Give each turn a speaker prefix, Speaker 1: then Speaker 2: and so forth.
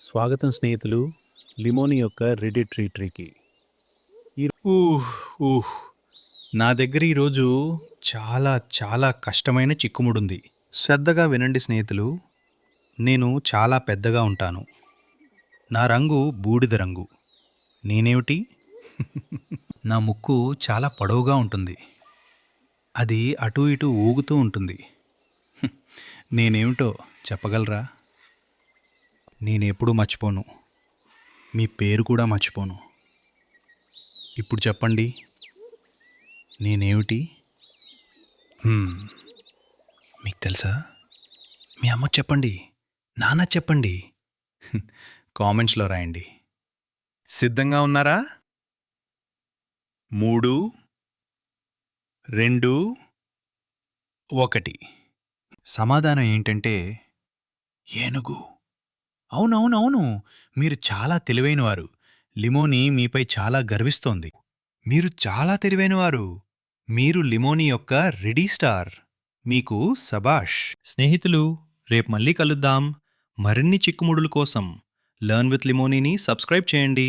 Speaker 1: స్వాగతం స్నేహితులు లిమోని యొక్క రెడిట్ ట్రీకి.
Speaker 2: ఊహ్! ఊహ్! నా దగ్గర ఈరోజు చాలా చాలా కష్టమైన చిక్కుముడుంది. శ్రద్ధగా వినండి స్నేహితులు. నేను చాలా పెద్దగా ఉంటాను. నా రంగు బూడిద రంగు. నేనేమిటి? నా ముక్కు చాలా పొడవుగా ఉంటుంది. అది అటూ ఇటూ ఊగుతూ ఉంటుంది. నేనేమిటో చెప్పగలరా? నేనెప్పుడూ మర్చిపోను. మీ పేరు కూడా మర్చిపోను. ఇప్పుడు చెప్పండి, నేనేమిటి? మీకు తెలుసా? మీ అమ్మకు చెప్పండి, నాన్న చెప్పండి. కామెంట్స్లో రాయండి. సిద్ధంగా ఉన్నారా? 3, 2, 1. సమాధానం ఏంటంటే ఏనుగు. అవునవునవును, మీరు చాలా తెలివైనవారు. లిమోని మీపై చాలా గర్విస్తోంది. మీరు చాలా తెలివైనవారు. మీరు లిమోని యొక్క రెడీ స్టార్. మీకు సబాష్. స్నేహితులు, రేపు మళ్ళీ కలుద్దాం. మరిన్ని చిక్కుముడుల కోసం లర్న్ విత్ లిమోనీని సబ్స్క్రైబ్ చేయండి.